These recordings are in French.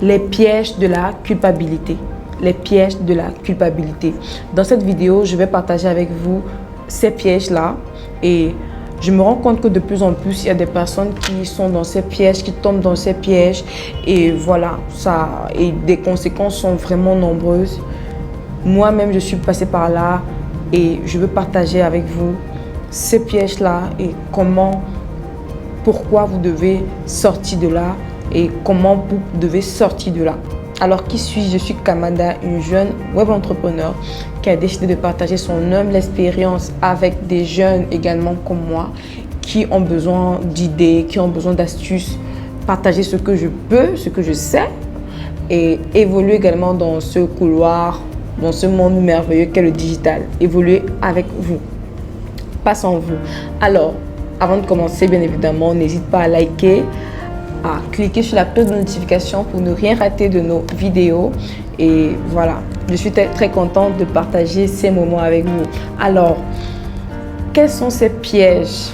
les pièges de la culpabilité. Les pièges de la culpabilité. Dans cette vidéo, je vais partager avec vous ces pièges-là et je me rends compte que de plus en plus, il y a des personnes qui sont dans ces pièges, qui tombent dans ces pièges et voilà, et des conséquences sont vraiment nombreuses. Moi-même, je suis passée par là et je veux partager avec vous ces pièges-là et pourquoi vous devez sortir de là et comment vous devez sortir de là. Alors, qui suis-je? Je suis Kamada, une jeune web entrepreneur qui a décidé de partager son humble expérience avec des jeunes également comme moi qui ont besoin d'idées, qui ont besoin d'astuces, partager ce que je peux, ce que je sais et évoluer également dans ce couloir, dans ce monde merveilleux qu'est le digital. Évoluer avec vous, pas sans vous. Alors, avant de commencer, bien évidemment, n'hésite pas à liker, à cliquer sur la cloche de notification pour ne rien rater de nos vidéos. Et voilà, je suis très contente de partager ces moments avec vous. Alors, quels sont ces pièges?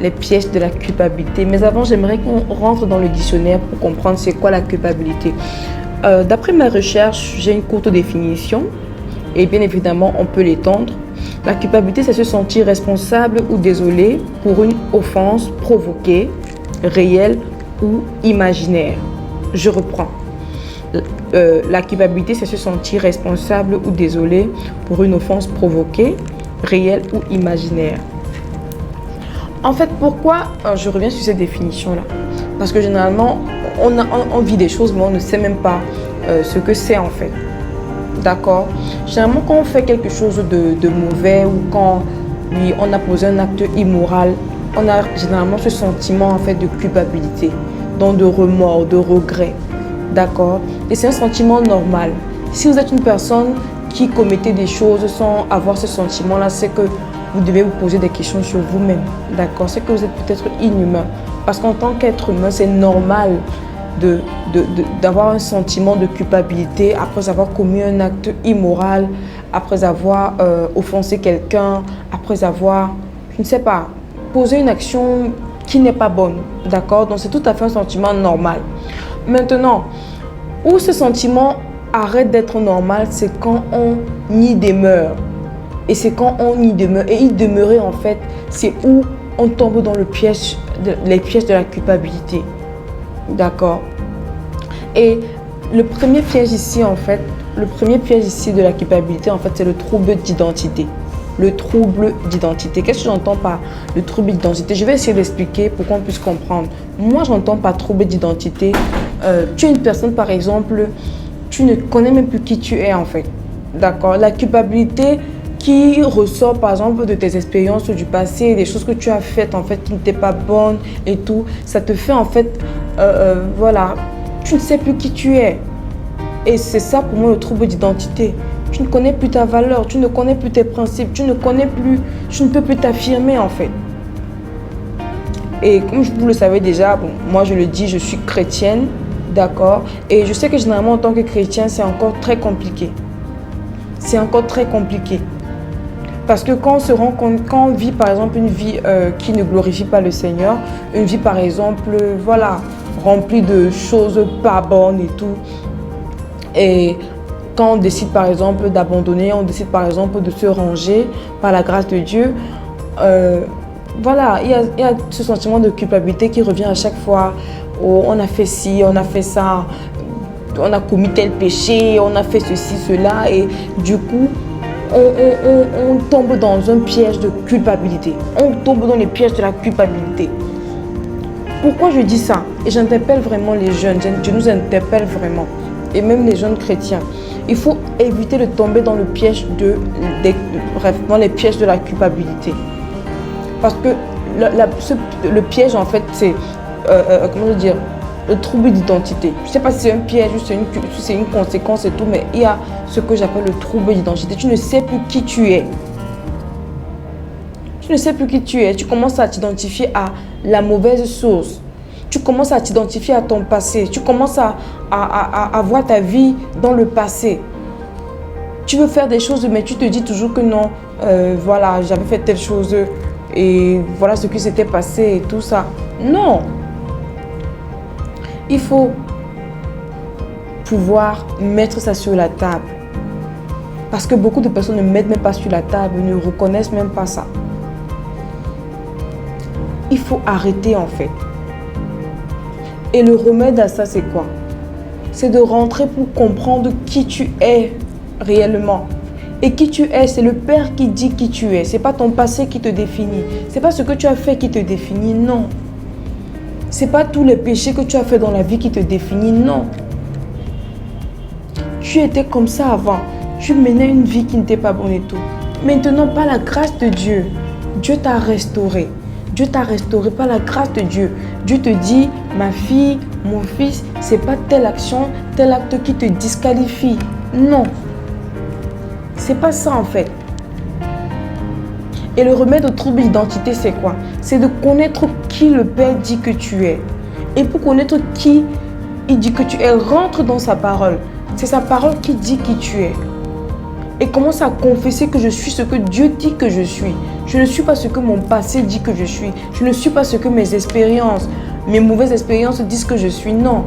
Les pièges de la culpabilité. Mais avant, j'aimerais qu'on rentre dans le dictionnaire pour comprendre c'est quoi la culpabilité. D'après ma recherche, j'ai une courte définition et bien évidemment, on peut l'étendre. La culpabilité, c'est se sentir responsable ou désolé pour une offense provoquée, réelle ou imaginaire. Je reprends. La culpabilité, c'est se sentir responsable ou désolé pour une offense provoquée, réelle ou imaginaire. En fait, pourquoi je reviens sur cette définition-là? Parce que généralement, on vit des choses, mais on ne sait même pas ce que c'est en fait. D'accord? Généralement, quand on fait quelque chose de mauvais ou quand on a posé un acte immoral, on a généralement ce sentiment en fait de culpabilité, donc de remords, de regret. D'accord? Et c'est un sentiment normal. Si vous êtes une personne qui commettait des choses sans avoir ce sentiment-là, c'est que vous devez vous poser des questions sur vous-même. D'accord? C'est que vous êtes peut-être inhumain. Parce qu'en tant qu'être humain, c'est normal d'avoir un sentiment de culpabilité après avoir commis un acte immoral, après avoir offensé quelqu'un, après avoir, je ne sais pas, posé une action qui n'est pas bonne. D'accord? Donc c'est tout à fait un sentiment normal. Maintenant, où ce sentiment arrête d'être normal, c'est quand on y demeure. Et c'est quand on y demeure. Et y demeurer, en fait, c'est où on tombe dans les pièges de la culpabilité. D'accord? Et le premier piège ici, en fait, de la culpabilité, en fait, c'est le trouble d'identité. Le trouble d'identité. Qu'est-ce que j'entends par le trouble d'identité? Je vais essayer d'expliquer pour qu'on puisse comprendre. Moi, j'entends par trouble d'identité. Tu es une personne, par exemple, tu ne connais même plus qui tu es, en fait. D'accord? La culpabilité qui ressort, par exemple, de tes expériences du passé, des choses que tu as faites, en fait, qui n'étaient pas bonnes et tout, ça te fait, en fait, voilà, tu ne sais plus qui tu es. Et c'est ça, pour moi, le trouble d'identité. Tu ne connais plus ta valeur, tu ne connais plus tes principes, tu ne peux plus t'affirmer, en fait. Et comme vous le savez déjà, bon, moi, je le dis, je suis chrétienne, d'accord? Et je sais que généralement, en tant que chrétien, c'est encore très compliqué. C'est encore très compliqué. Parce que quand on vit par exemple une vie qui ne glorifie pas le Seigneur, une vie par exemple, voilà, remplie de choses pas bonnes et tout, et quand on décide par exemple d'abandonner, on décide par exemple de se ranger par la grâce de Dieu, voilà, il y a ce sentiment de culpabilité qui revient à chaque fois. Oh, on a fait ci, on a fait ça, on a commis tel péché, on a fait ceci, cela, et du coup, on tombe dans un piège de culpabilité. On tombe dans les pièges de la culpabilité. Pourquoi je dis ça? Et j'interpelle vraiment les jeunes, je nous interpelle vraiment. Et même les jeunes chrétiens. Il faut éviter de tomber dans le piège dans les pièges de la culpabilité. Parce que le piège, en fait, c'est, comment dire, le trouble d'identité. Je ne sais pas si c'est un piège ou si c'est une conséquence et tout, mais il y a ce que j'appelle le trouble d'identité. Tu ne sais plus qui tu es. Tu ne sais plus qui tu es. Tu commences à t'identifier à la mauvaise source. Tu commences à t'identifier à ton passé. Tu commences à voir ta vie dans le passé. Tu veux faire des choses, mais tu te dis toujours que non, voilà, j'avais fait telle chose et voilà ce qui s'était passé et tout ça. Non. Il faut pouvoir mettre ça sur la table. Parce que beaucoup de personnes ne mettent même pas sur la table, ne reconnaissent même pas ça. Il faut arrêter en fait. Et le remède à ça, c'est quoi? C'est de rentrer pour comprendre qui tu es réellement. Et qui tu es, c'est le Père qui dit qui tu es. Ce n'est pas ton passé qui te définit. Ce n'est pas ce que tu as fait qui te définit, non. Ce n'est pas tous les péchés que tu as fait dans la vie qui te définit, non. Tu étais comme ça avant. Tu menais une vie qui n'était pas bonne et tout. Maintenant, par la grâce de Dieu, Dieu t'a restauré. Dieu t'a restauré par la grâce de Dieu. Dieu te dit, ma fille, mon fils, ce n'est pas telle action, tel acte qui te disqualifie. Non. C'est pas ça en fait. Et le remède au trouble d'identité, c'est quoi? C'est de connaître qui le Père dit que tu es. Et pour connaître qui il dit que tu es, rentre dans sa parole. C'est sa parole qui dit qui tu es. Et commence à confesser que je suis ce que Dieu dit que je suis. Je ne suis pas ce que mon passé dit que je suis. Je ne suis pas ce que mes expériences, mes mauvaises expériences disent que je suis. Non.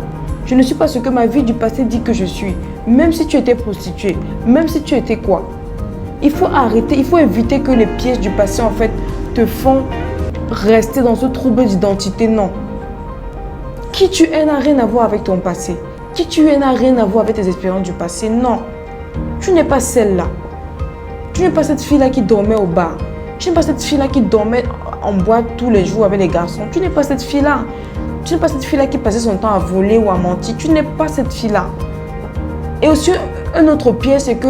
Je ne suis pas ce que ma vie du passé dit que je suis. Même si tu étais prostituée, même si tu étais quoi. Il faut arrêter, il faut éviter que les pièges du passé en fait te font rester dans ce trouble d'identité. Non. Qui tu es n'a rien à voir avec ton passé. Qui tu es n'a rien à voir avec tes expériences du passé. Non. Tu n'es pas celle-là. Tu n'es pas cette fille-là qui dormait au bar. Tu n'es pas cette fille-là qui dormait en boîte tous les jours avec les garçons. Tu n'es pas cette fille-là. Tu n'es pas cette fille-là qui passait son temps à voler ou à mentir. Tu n'es pas cette fille-là. Et aussi, un autre piège, c'est que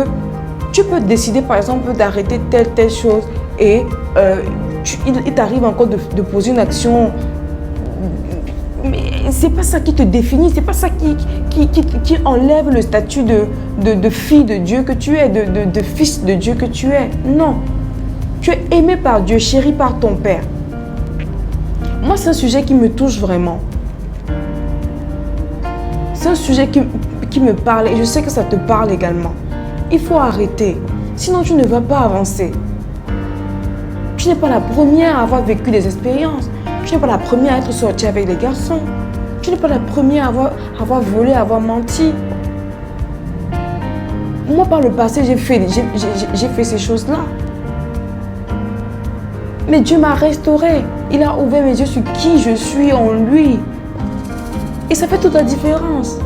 tu peux décider, par exemple, d'arrêter telle chose et il t'arrive encore de poser une action. Mais ce n'est pas ça qui te définit, ce n'est pas ça qui enlève le statut de fille de Dieu que tu es, de fils de Dieu que tu es. Non. Tu es aimé par Dieu, chéri par ton Père. Moi, c'est un sujet qui me touche vraiment. C'est un sujet qui me parle et je sais que ça te parle également. Il faut arrêter, sinon tu ne vas pas avancer. Tu n'es pas la première à avoir vécu des expériences. Tu n'es pas la première à être sortie avec les garçons. Tu n'es pas la première à avoir volé, à avoir menti. Moi, par le passé, j'ai fait ces choses-là. Mais Dieu m'a restauré. Il a ouvert mes yeux sur qui je suis en lui. Et ça fait toute la différence.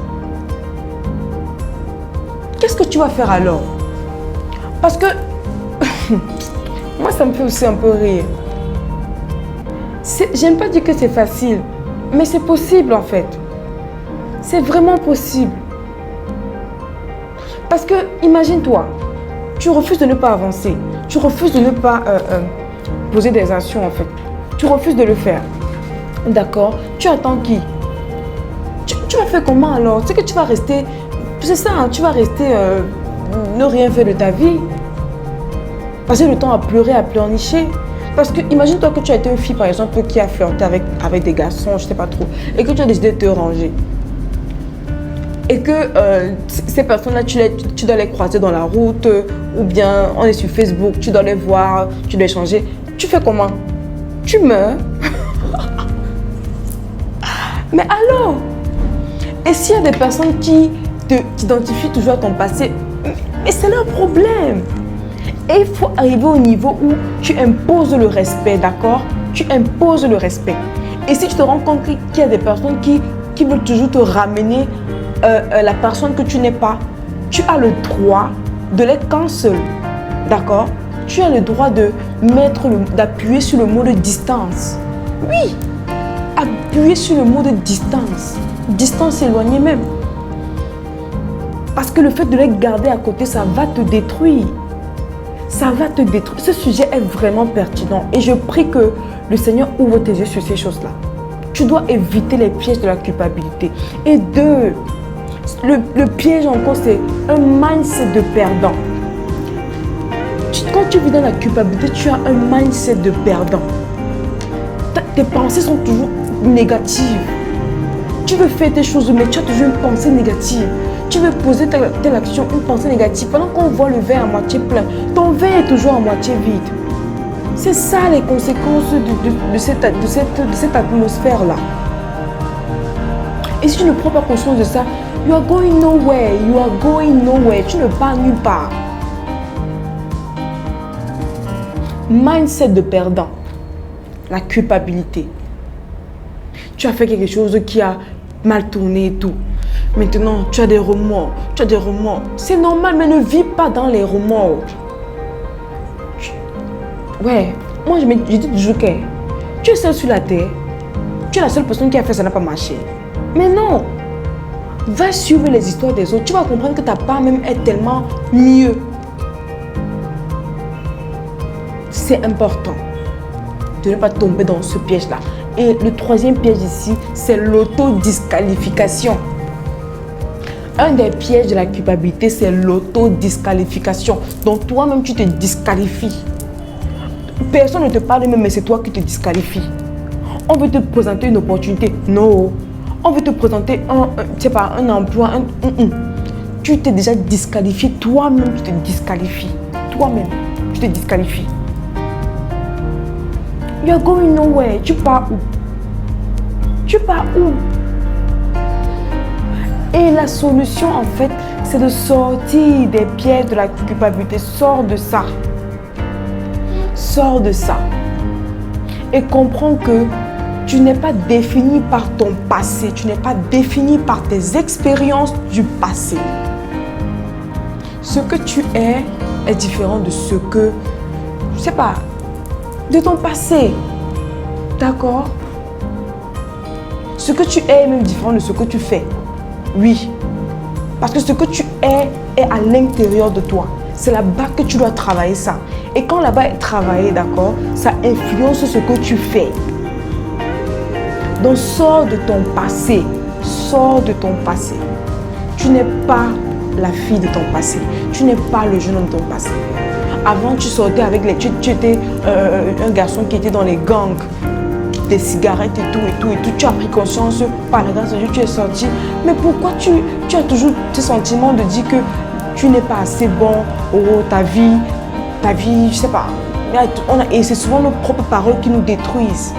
Qu'est-ce que tu vas faire alors? Parce que moi, ça me fait aussi un peu rire. J'aime pas dire que c'est facile, mais c'est possible en fait. C'est vraiment possible. Parce que, imagine-toi, tu refuses de ne pas avancer. Tu refuses de ne pas poser des actions en fait. Tu refuses de le faire. D'accord? Tu attends qui? Tu vas faire comment alors? C'est que tu vas rester... C'est ça, hein, tu vas rester ne rien faire de ta vie. Passer le temps à pleurer, à pleurnicher. Parce que imagine-toi que tu as été une fille par exemple qui a flirté avec des garçons, je ne sais pas trop, et que tu as décidé de te ranger. Et que ces personnes-là, tu dois les croiser dans la route, ou bien on est sur Facebook, tu dois les voir, tu dois échanger. Tu fais comment? Tu meurs. Mais alors? Et s'il y a des personnes qui t'identifient toujours à ton passé, mais c'est leur problème. Et il faut arriver au niveau où tu imposes le respect, d'accord? Tu imposes le respect. Et si tu te rends compte qu'il y a des personnes qui veulent toujours te ramener la personne que tu n'es pas, tu as le droit de les cancel, d'accord? Tu as le droit d'appuyer sur le mot de distance. Oui, appuyer sur le mot de distance. Distance éloignée même. Parce que le fait de les garder à côté, ça va te détruire. Ça va te détruire. Ce sujet est vraiment pertinent. Et je prie que le Seigneur ouvre tes yeux sur ces choses-là. Tu dois éviter les pièges de la culpabilité. Et deux, le piège encore, c'est un mindset de perdant. Quand tu vis dans la culpabilité, tu as un mindset de perdant. Tes pensées sont toujours négatives. Tu veux faire tes choses, mais tu as toujours une pensée négative. Tu veux poser telle action, une pensée négative. Pendant qu'on voit le verre à moitié plein, ton verre est toujours à moitié vide. C'est ça les conséquences de cette atmosphère-là. Et si tu ne prends pas conscience de ça, you are going nowhere. You are going nowhere. Tu ne pars nulle part. Mindset de perdant. La culpabilité. Tu as fait quelque chose qui a mal tourné et tout. Maintenant, tu as des remords. Tu as des remords. C'est normal, mais ne vis pas dans les remords. Ouais, moi je dis toujours que tu es seul sur la terre. Tu es la seule personne qui a fait ça n'a pas marché. Mais non. Va suivre les histoires des autres. Tu vas comprendre que ta part même est tellement mieux. C'est important de ne pas tomber dans ce piège-là. Et le troisième piège ici, c'est l'autodisqualification. Un des pièges de la culpabilité, c'est l'autodisqualification. Donc toi-même, tu te disqualifies. Personne ne te parle même, mais c'est toi qui te disqualifies. On veut te présenter une opportunité. Non. On veut te présenter un emploi. Tu t'es déjà disqualifié. Toi-même, tu te disqualifies. Toi-même, tu te disqualifies. You are going nowhere. Tu pars où? Tu pars où? Et la solution, en fait, c'est de sortir des pièges de la culpabilité. Sors de ça. Sors de ça. Et comprends que tu n'es pas défini par ton passé. Tu n'es pas défini par tes expériences du passé. Ce que tu es différent de ce que, je sais pas, de ton passé. D'accord? Ce que tu es est même différent de ce que tu fais. Oui. Parce que ce que tu es à l'intérieur de toi. C'est là-bas que tu dois travailler ça. Et quand là-bas est travaillé, d'accord, ça influence ce que tu fais. Donc sors de ton passé. Sors de ton passé. Tu n'es pas la fille de ton passé. Tu n'es pas le jeune homme de ton passé. Avant, tu sortais avec les... Tu étais un garçon qui était dans les gangs, des cigarettes et tout. Tu as pris conscience par la grâce de Dieu, tu es sorti. Mais pourquoi tu as toujours ce sentiment de dire que tu n'es pas assez bon? Oh, ta vie, je sais pas. Et c'est souvent nos propres paroles qui nous détruisent.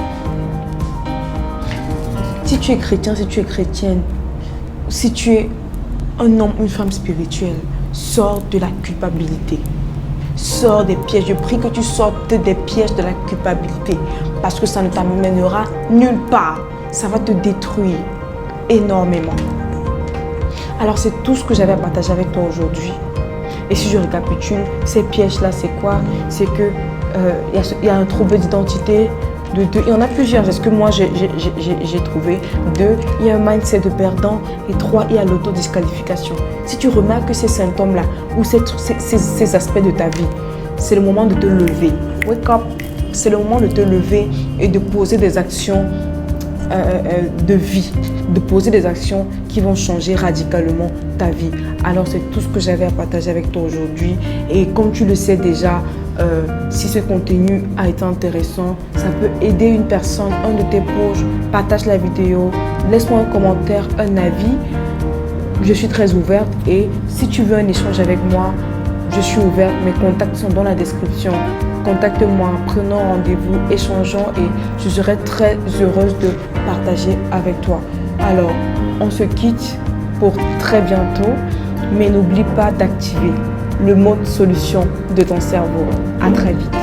Si tu es chrétien, si tu es chrétienne, si tu es un homme, une femme spirituelle, sors de la culpabilité. Sors des pièges. Je prie que tu sortes des pièges de la culpabilité parce que ça ne t'amènera nulle part. Ça va te détruire énormément. Alors c'est tout ce que j'avais à partager avec toi aujourd'hui. Et si je récapitule, ces pièges-là, c'est quoi? C'est que y a un trouble d'identité. De deux, il y en a plusieurs, c'est ce que moi j'ai trouvé. 2, il y a un mindset de perdant. Et 3, il y a l'autodisqualification. Si tu remarques ces symptômes-là ou ces aspects de ta vie, c'est le moment de te lever. Wake up. C'est le moment de te lever et de poser des actions de vie, de poser des actions qui vont changer radicalement ta vie. Alors c'est tout ce que j'avais à partager avec toi aujourd'hui. Et comme tu le sais déjà, si ce contenu a été intéressant, ça peut aider une personne, un de tes proches, partage la vidéo, laisse-moi un commentaire, un avis. Je suis très ouverte et si tu veux un échange avec moi, je suis ouverte. Mes contacts sont dans la description. Contacte-moi, prenons rendez-vous, échangeons et je serai très heureuse de partager avec toi. Alors, on se quitte pour très bientôt, mais n'oublie pas d'activer le mode solution de ton cerveau. À très vite.